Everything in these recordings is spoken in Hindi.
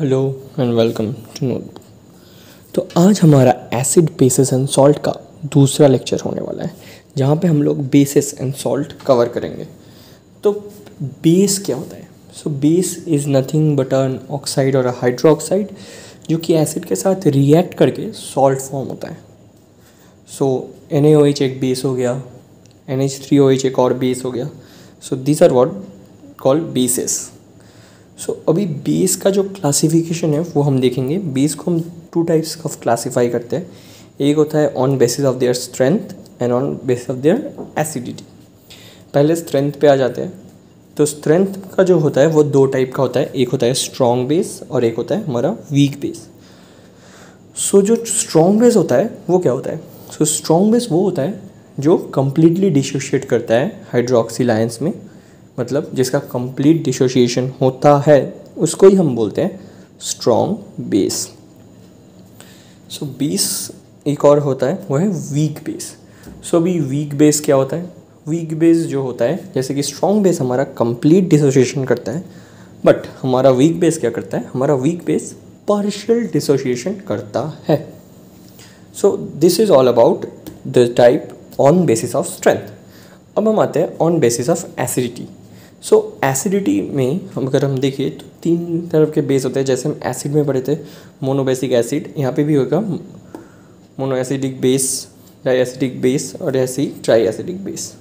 Hello and welcome to notebook. तो आज हमारा एसिड बेसिस एंड सॉल्ट का दूसरा लेक्चर होने वाला है, जहाँ पे हम लोग बेसिस एंड सॉल्ट कवर करेंगे। तो बेस क्या होता है? So base is nothing but an oxide और हाइड्रोक्साइड जो कि एसिड के साथ रिएक्ट करके सॉल्ट फॉर्म होता है। सो NaOH एक बेस हो गया, NH3OH एक और बेस हो गया। So these are what called bases. सो अभी बेस का जो क्लासिफिकेशन है वो हम देखेंगे। बेस को हम टू टाइप्स ऑफ क्लासीफाई करते हैं। एक होता है on basis of their strength and on basis of their acidity. पहले स्ट्रेंथ पे आ जाते हैं। तो स्ट्रेंथ का जो होता है वो दो टाइप का होता है, एक होता है स्ट्रॉन्ग बेस और एक होता है हमारा वीक बेस। सो जो स्ट्रॉन्ग बेस होता है वो क्या होता है? सो स्ट्रॉन्ग बेस वो होता है जो कम्प्लीटली डिसोशिएट करता है हाइड्रोक्सिल आयंस में, मतलब जिसका कंप्लीट डिसोसिएशन होता है उसको ही हम बोलते हैं स्ट्रॉन्ग बेस। सो बेस एक और होता है वो है वीक बेस। सो अभी वीक बेस क्या होता है? वीक बेस जो होता है, जैसे कि स्ट्रॉन्ग बेस हमारा कंप्लीट डिसोसिएशन करता है, बट हमारा वीक बेस क्या करता है? हमारा वीक बेस पार्शियल डिसोसिएशन करता है। सो this is all about the type on basis of strength. अब हम आते हैं on basis of acidity. So acidity में अगर हम देखें तो तीन तरह के बेस होते हैं। जैसे हम एसिड में पढ़े थे मोनोबेसिक एसिड, यहाँ पे भी होगा mono acidic base, di acidic base और ऐसे ही tri acidic base.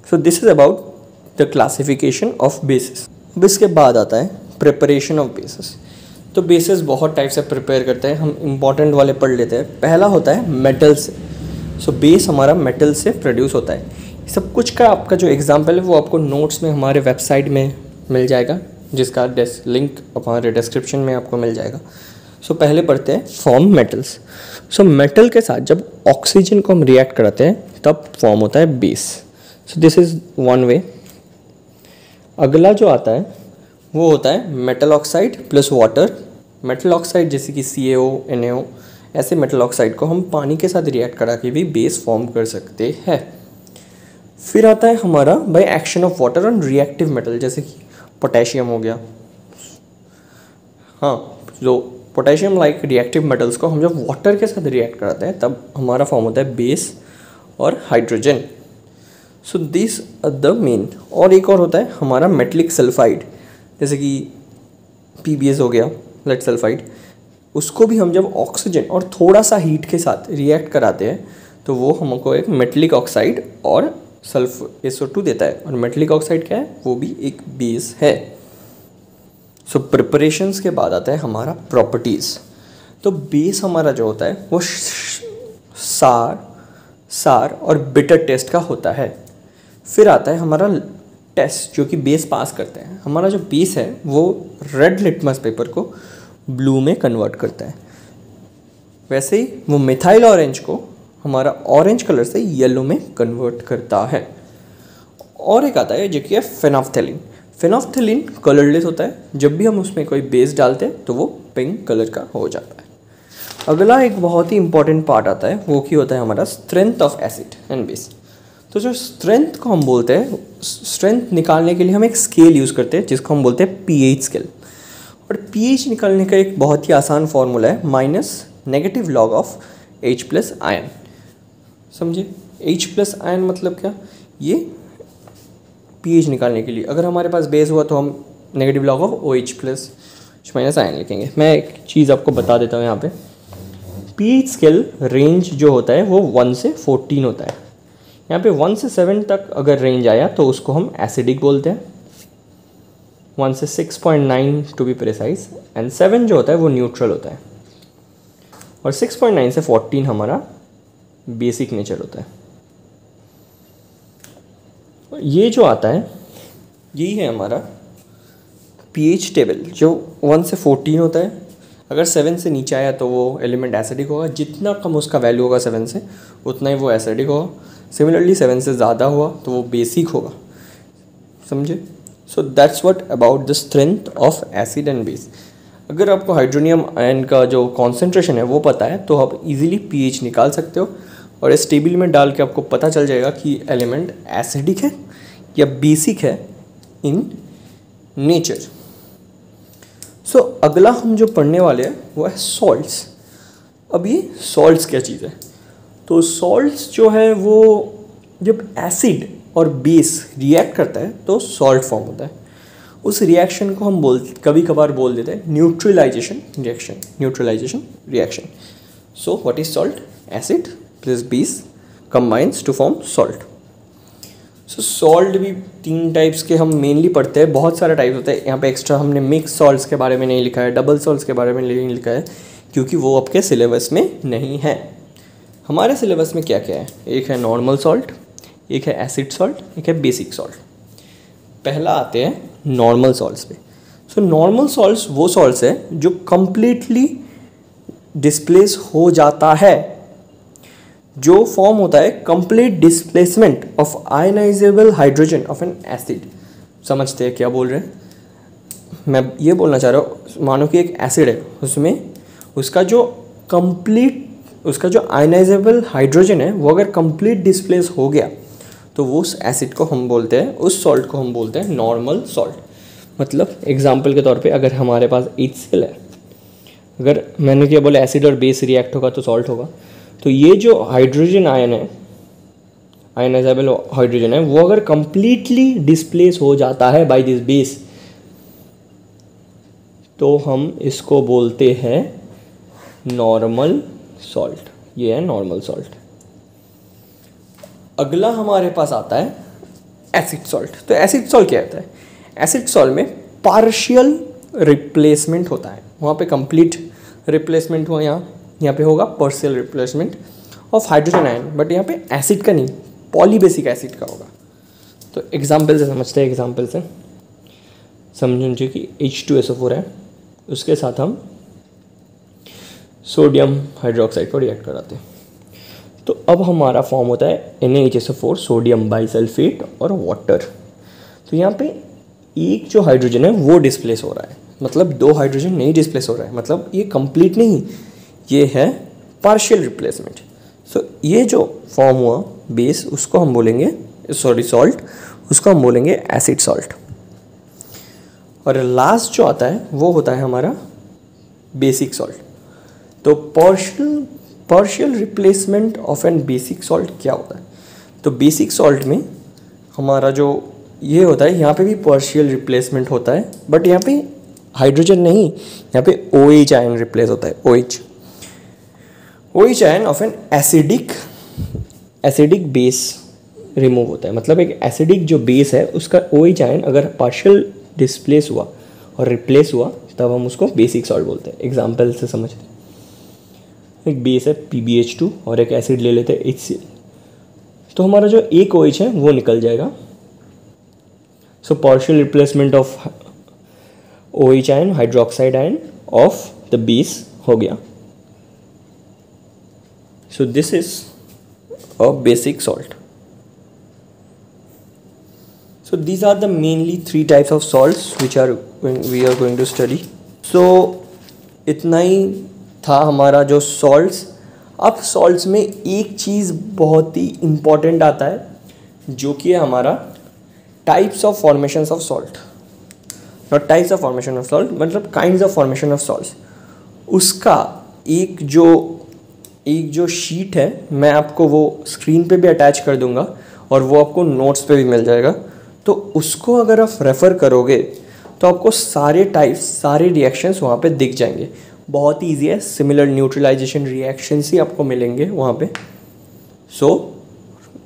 So this is about the classification of bases. अब इसके बाद आता है प्रिपरेशन ऑफ बेसिस। तो बेसिस बहुत टाइप से प्रिपेयर करते हैं, हम इंपॉर्टेंट वाले पढ़ लेते हैं। पहला होता है मेटल से। सो बेस हमारा मेटल से प्रोड्यूस होता है। सब कुछ का आपका जो एग्जाम्पल है वो आपको नोट्स में हमारे वेबसाइट में मिल जाएगा, जिसका लिंक हमारे डिस्क्रिप्शन में आपको मिल जाएगा। सो पहले पढ़ते हैं फॉर्म मेटल्स। सो मेटल के साथ जब ऑक्सीजन को हम रिएक्ट कराते हैं तब फॉर्म होता है base. So this is one way. अगला जो आता है वो होता है metal oxide plus water. Metal oxide जैसे कि CaO, NaO, ऐसे मेटल ऑक्साइड को हम पानी के साथ रिएक्ट करा के भी बेस फॉर्म कर सकते हैं। फिर आता है हमारा by action of water on reactive metal, जैसे कि पोटेशियम हो गया। हाँ, जो पोटेशियम लाइक रिएक्टिव मेटल्स को हम जब वाटर के साथ रिएक्ट कराते हैं तब हमारा फॉर्म होता है बेस और hydrogen. So this are the main. और एक और होता है हमारा मेटलिक सल्फाइड, जैसे कि PbS हो गया, लेड सल्फाइड। उसको भी हम जब ऑक्सीजन और थोड़ा सा हीट के साथ रिएक्ट कराते हैं तो वो हमको एक मेटलिक ऑक्साइड और सल्फ SO2 देता है। और मेटलिक ऑक्साइड क्या है? वो भी एक बेस है। सो प्रिपरेशंस के बाद आता है हमारा प्रॉपर्टीज़। तो बेस हमारा जो होता है वो सार और बिटर टेस्ट का होता है। फिर आता है हमारा टेस्ट जो कि बेस पास करते हैं। हमारा जो बेस है वो रेड लिटमस पेपर को ब्लू में कन्वर्ट करता है। वैसे ही वो मिथाइल ऑरेंज को हमारा ऑरेंज कलर से येलो में कन्वर्ट करता है। और एक आता है जो कि है फेनोफ्थैलीन। फेनोफ्थैलीन कलरलेस होता है, जब भी हम उसमें कोई बेस डालते हैं तो वो पिंक कलर का हो जाता है। अगला एक बहुत ही इंपॉर्टेंट पार्ट आता है वो की होता है हमारा strength of acid and base. तो जो स्ट्रेंथ को हम बोलते हैं, स्ट्रेंथ निकालने के लिए हम एक स्केल यूज़ करते हैं जिसको हम बोलते हैं pH स्केल। और pH निकालने का एक बहुत ही आसान फॉर्मूला है -log ऑफ H+ आयन। समझे? H+ आयन मतलब क्या? ये pH निकालने के लिए अगर हमारे पास बेस हुआ तो हम -log ऑफ OH+ आयन लिखेंगे। मैं एक चीज़ आपको बता देता हूँ यहाँ पे। pH स्केल रेंज जो होता है वो 1 से 14 होता है। यहाँ पे 1 से 7 तक अगर रेंज आया तो उसको हम एसिडिक बोलते हैं, 1 से 6.9 टू बी प्रिसाइज, एंड 7 जो होता है वो न्यूट्रल होता है, और 6.9 से 14 हमारा बेसिक नेचर होता है। ये जो आता है यही है हमारा pH टेबल जो 1 से 14 होता है। अगर 7 से नीचे आया तो वो एलिमेंट एसिडिक होगा, जितना कम उसका वैल्यू होगा 7 से उतना ही वो एसिडिक होगा। सिमिलरली 7 से ज़्यादा हुआ तो वो बेसिक होगा। समझे? So that's what about the strength of acid and base. अगर आपको हाइड्रोनियम आयन का जो कॉन्सेंट्रेशन है वो पता है तो आप इजीली pH निकाल सकते हो, और इस टेबल में डाल के आपको पता चल जाएगा कि एलिमेंट एसिडिक है या बेसिक है इन नेचर। सो अगला हम जो पढ़ने वाले हैं वो है सॉल्ट्स। अब ये सॉल्ट्स क्या चीज़ है? तो सॉल्ट्स जो है वो जब एसिड और बेस रिएक्ट करता है तो सॉल्ट फॉर्म होता है। उस रिएक्शन को हम कभी कभार बोल देते हैं neutralisation reaction. So what is salt? Acid plus base combines to form salt. So salt भी 3 टाइप्स के हम मेनली पढ़ते हैं, बहुत सारे टाइप्स होते हैं। यहाँ पे एक्स्ट्रा हमने मिक्स सॉल्ट्स के बारे में नहीं लिखा है, डबल सॉल्ट्स के बारे में नहीं लिखा है, क्योंकि वो आपके सिलेबस में नहीं है। हमारे सिलेबस में क्या क्या है? एक है नॉर्मल सॉल्ट, एक है एसिड सॉल्ट, एक है बेसिक सॉल्ट। पहला आते हैं नॉर्मल सॉल्ट्स पे। सो नॉर्मल सॉल्ट्स वो सॉल्ट्स है जो कंप्लीटली डिस्प्लेस हो जाता है, जो फॉर्म होता है complete displacement of ionisable hydrogen of an acid. समझते हैं क्या बोल रहे हैं? मैं ये बोलना चाह रहा हूँ, मानो कि एक एसिड है, उसमें उसका जो आयनाइजेबल हाइड्रोजन है वो अगर कंप्लीट डिस्प्लेस हो गया तो वो उस एसिड को हम बोलते हैं, उस सॉल्ट को हम बोलते हैं नॉर्मल सॉल्ट। मतलब एग्जांपल के तौर पे अगर हमारे पास HCl है, अगर मैंने क्या बोला एसिड और बेस रिएक्ट होगा तो सॉल्ट होगा, तो ये जो हाइड्रोजन आयन है, आयनाइजेबल हाइड्रोजन है, वो अगर कंप्लीटली डिस्प्लेस हो जाता है बाय दिस बेस तो हम इसको बोलते हैं नॉर्मल सॉल्ट। ये है नॉर्मल सॉल्ट। अगला हमारे पास आता है एसिड सॉल्ट। तो एसिड सॉल्ट क्या होता है? एसिड सॉल्ट में पार्शियल रिप्लेसमेंट होता है। वहाँ पे कंप्लीट रिप्लेसमेंट हुआ, यहाँ पे होगा partial replacement of hydrogen ion, but यहाँ पे एसिड का नहीं, पॉलीबेसिक एसिड का होगा। तो एग्जाम्पल से समझते हैं। एग्जाम्पल से समझो कि H2SO4 है, उसके साथ हम सोडियम हाइड्रोक्साइड को रिएक्ट कराते हैं, तो अब हमारा फॉर्म होता है NaHSO4 सोडियम बाइसल्फेट और वाटर। तो यहाँ पे एक जो हाइड्रोजन है वो डिस्प्लेस हो रहा है, मतलब 2 हाइड्रोजन नहीं डिस्प्लेस हो रहा है, मतलब ये कंप्लीट नहीं, ये है पार्शियल रिप्लेसमेंट। सो ये जो फॉर्म हुआ बेस, उसको हम बोलेंगे सॉल्ट, उसको हम बोलेंगे एसिड सॉल्ट। और लास्ट जो आता है वो होता है हमारा बेसिक सॉल्ट। तो partial replacement of an basic salt क्या होता है? तो बेसिक सॉल्ट में हमारा जो ये होता है, यहाँ पे भी पार्शियल रिप्लेसमेंट होता है, बट यहाँ पे हाइड्रोजन नहीं, यहाँ पे OH आयन रिप्लेस होता है। OH ion of an acidic base remove होता है। मतलब एक एसिडिक जो बेस है उसका OH आयन अगर पार्शियल डिस्प्लेस हुआ और रिप्लेस हुआ तब हम उसको बेसिक सॉल्ट बोलते हैं। एग्जाम्पल से समझते हैं। एक बेस है PbH2 और एक एसिड ले लेते हैं HCl, तो हमारा जो एक OH है वो निकल जाएगा। So partial replacement of OH ion, hydroxide ion of the base हो गया। So this is a basic salt. So these are the mainly 3 types of salts which we are going to study. So इतना ही था हमारा जो salts। अब salts में एक चीज़ बहुत ही important आता है जो कि है हमारा types of formations of salt, not types of formation of salt, मतलब kinds of formation of salts। उसका एक जो शीट है मैं आपको वो स्क्रीन पे भी अटैच कर दूंगा और वो आपको नोट्स पे भी मिल जाएगा, तो उसको अगर आप रेफ़र करोगे तो आपको सारे टाइप्स, सारे रिएक्शंस वहाँ पे दिख जाएंगे। बहुत ही ईजी है, सिमिलर न्यूट्रलाइजेशन रिएक्शंस ही आपको मिलेंगे वहाँ पे। So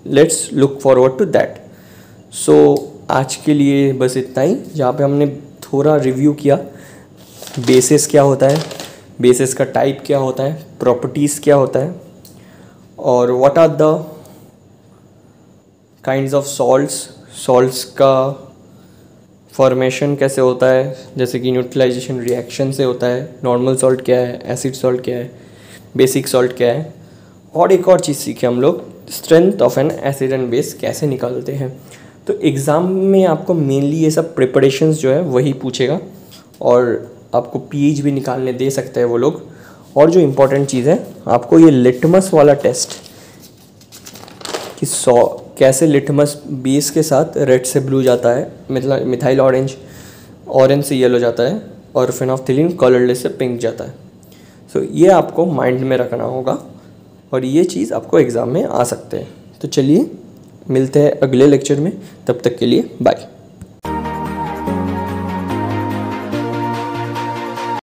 let's look forward to that. So आज के लिए बस इतना ही, जहाँ पे हमने थोड़ा रिव्यू किया बेसिस क्या होता है, बेसिस का टाइप क्या होता है, प्रॉपर्टीज़ क्या होता है, और what are the kinds of salts का फॉर्मेशन कैसे होता है, जैसे कि न्यूट्रलाइजेशन रिएक्शन से होता है, नॉर्मल सॉल्ट क्या है, एसिड सॉल्ट क्या है, बेसिक सॉल्ट क्या है, और एक और चीज़ सीखे हम लोग, strength of an acid and base कैसे निकालते हैं। तो एग्ज़ाम में आपको मेनली ये सब प्रिपरेशंस जो है वही पूछेगा, और आपको पीएच भी निकालने दे सकते हैं वो लोग। और जो इम्पोर्टेंट चीज़ है, आपको ये लिटमस वाला टेस्ट कि कैसे लिटमस बेस के साथ रेड से ब्लू जाता है, मतलब मिथाइल ऑरेंज से येलो जाता है, और फिनोल्फथालीन कलरलेस से पिंक जाता है। सो ये आपको माइंड में रखना होगा और ये चीज़ आपको एग्ज़ाम में आ सकते हैं। तो चलिए मिलते हैं अगले लेक्चर में, तब तक के लिए बाय।